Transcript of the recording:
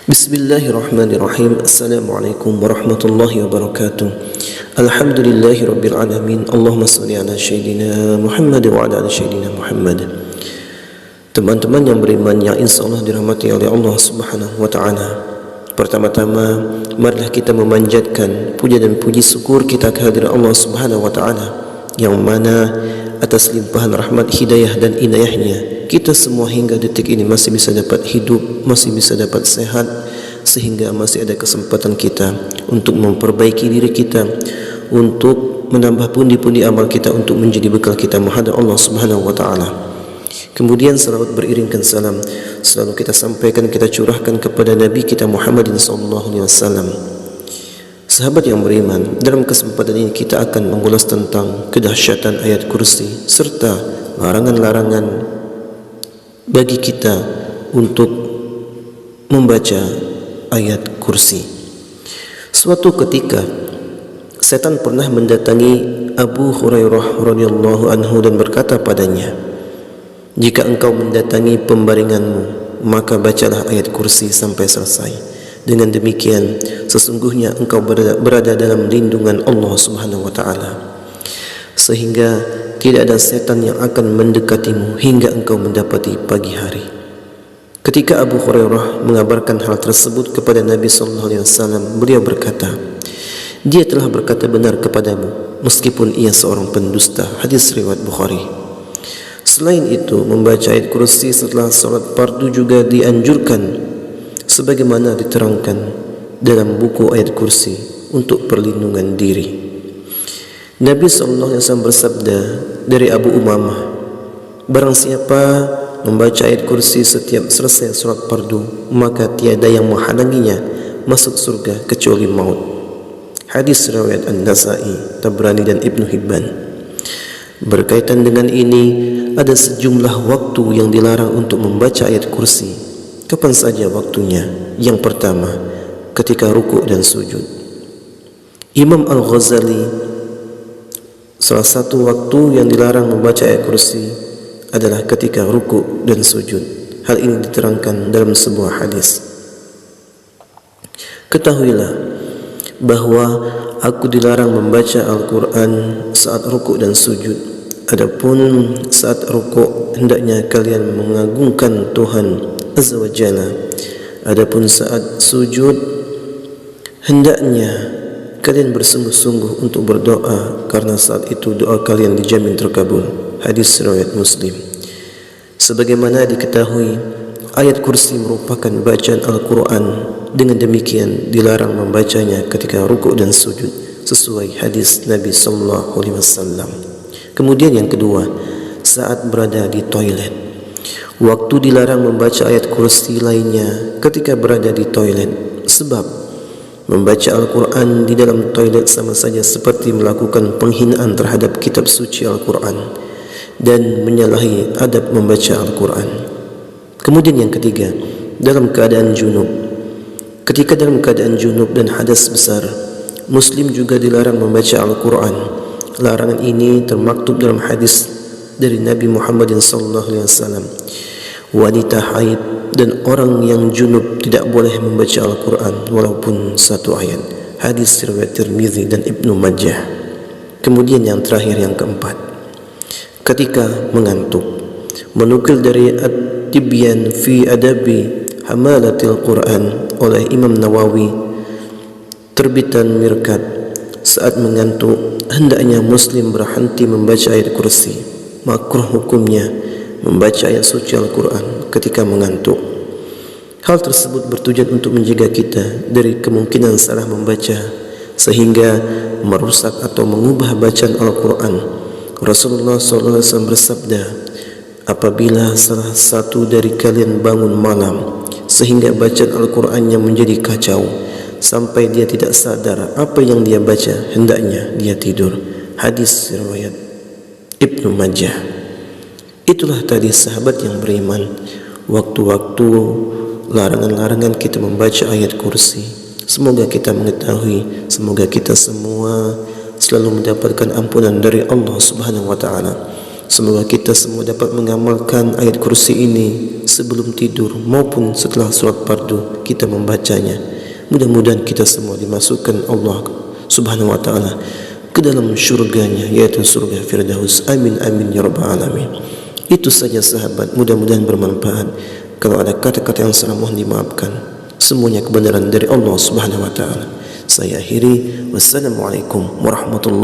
Bismillahirrahmanirrahim. Assalamualaikum warahmatullahi wabarakatuh. Alhamdulillahi rabbil alamin. Allahumma salli ala sayyidina Muhammad wa ala ali sayyidina Muhammad. Teman-teman yang beriman yang insyaallah dirahmati oleh Allah Subhanahu wa taala. Pertama-tama, marilah kita memanjatkan puja dan puji syukur kita kehadirat Allah Subhanahu wa taala yang mana atas limpahan rahmat, hidayah dan inayahnya kita semua hingga detik ini masih bisa dapat hidup, masih bisa dapat sehat, sehingga masih ada kesempatan kita untuk memperbaiki diri kita, untuk menambah pundi-pundi amal kita, untuk menjadi bekal kita menghadap Allah Subhanahu wa taala. Kemudian salawat beriringkan salam selalu kita sampaikan, kita curahkan kepada Nabi kita Muhammadin sallallahu alaihi wasallam. Sahabat yang beriman, dalam kesempatan ini kita akan mengulas tentang kedahsyatan ayat kursi serta larangan-larangan bagi kita untuk membaca ayat kursi. Suatu ketika setan pernah mendatangi Abu Hurairah radhiyallahu anhu dan berkata padanya, "Jika engkau mendatangi pembaringanmu, maka bacalah ayat kursi sampai selesai. Dengan demikian sesungguhnya engkau berada dalam lindungan Allah Subhanahu wa taala, sehingga tidak ada setan yang akan mendekatimu hingga engkau mendapati pagi hari." Ketika Abu Hurairah mengabarkan hal tersebut kepada Nabi sallallahu alaihi wasallam, beliau berkata, "Dia telah berkata benar kepadamu meskipun ia seorang pendusta." Hadis riwayat Bukhari. Selain itu, membaca ayat kursi setelah salat fardu juga dianjurkan sebagaimana diterangkan dalam buku ayat kursi untuk perlindungan diri. Nabi SAW bersabda dari Abu Umamah, "Barang siapa membaca ayat kursi setiap selesai salat fardu, maka tiada yang menghalanginya masuk surga kecuali maut." Hadis riwayat An-Nasa'i, Tabrani dan Ibnu Hibban. Berkaitan dengan ini, ada sejumlah waktu yang dilarang untuk membaca ayat kursi. Kapan saja waktunya? Yang pertama, ketika rukuk dan sujud. Imam Al-Ghazali, salah satu waktu yang dilarang membaca ayat kursi adalah ketika rukuk dan sujud. Hal ini diterangkan dalam sebuah hadis. "Ketahuilah bahwa aku dilarang membaca Al-Quran saat rukuk dan sujud. Adapun saat rukuk hendaknya kalian mengagungkan Tuhan Azza wa Jalla. Adapun saat sujud hendaknya kalian bersungguh-sungguh untuk berdoa, karena saat itu doa kalian dijamin terkabul." Hadis riwayat Muslim. Sebagaimana diketahui, ayat kursi merupakan bacaan Al-Quran. Dengan demikian dilarang membacanya ketika rukuk dan sujud sesuai hadis Nabi sallallahu alaihi wasallam. Kemudian yang kedua, saat berada di toilet. Waktu dilarang membaca ayat kursi lainnya ketika berada di toilet, sebab membaca Al-Quran di dalam toilet sama saja seperti melakukan penghinaan terhadap kitab suci Al-Quran dan menyalahi adab membaca Al-Quran. Kemudian yang ketiga, dalam keadaan junub. Ketika dalam keadaan junub dan hadas besar, Muslim juga dilarang membaca Al-Quran. Larangan ini termaktub dalam hadis dari Nabi Muhammad SAW. Wanita haid dan orang yang junub tidak boleh membaca Al-Quran walaupun satu ayat. Hadis riwayat Tirmizi dan Ibnu Majah. Kemudian yang terakhir, yang keempat, ketika mengantuk. Menukil dari At-Tibyan fi Adabi Hamalatil Quran oleh Imam Nawawi, terbitan Mirkat, saat mengantuk hendaknya Muslim berhenti membaca ayat kursi. Makruh hukumnya membaca ayat suci Al-Quran ketika mengantuk. Hal tersebut bertujuan untuk menjaga kita dari kemungkinan salah membaca sehingga merusak atau mengubah bacaan Al-Quran. Rasulullah SAW bersabda, "Apabila salah satu dari kalian bangun malam sehingga bacaan Al-Qurannya menjadi kacau sampai dia tidak sadar apa yang dia baca, hendaknya dia tidur." Hadis riwayat Ibnu Majah. Itulah tadi sahabat yang beriman, waktu-waktu larangan-larangan kita membaca ayat kursi. Semoga kita mengetahui, semoga kita semua selalu mendapatkan ampunan dari Allah Subhanahu wa taala. Semoga kita semua dapat mengamalkan ayat kursi ini sebelum tidur maupun setelah solat fardu kita membacanya. Mudah-mudahan kita semua dimasukkan Allah Subhanahu wa taala ke dalam syurganya, yaitu surga Firdaus. Amin amin ya rabbal alamin. Itu saja sahabat, mudah-mudahan bermanfaat. Kalau ada kata-kata yang salah mohon dimaafkan. Semuanya kebenaran dari Allah Subhanahu wa taala. Saya akhiri, wassalamualaikum warahmatullahi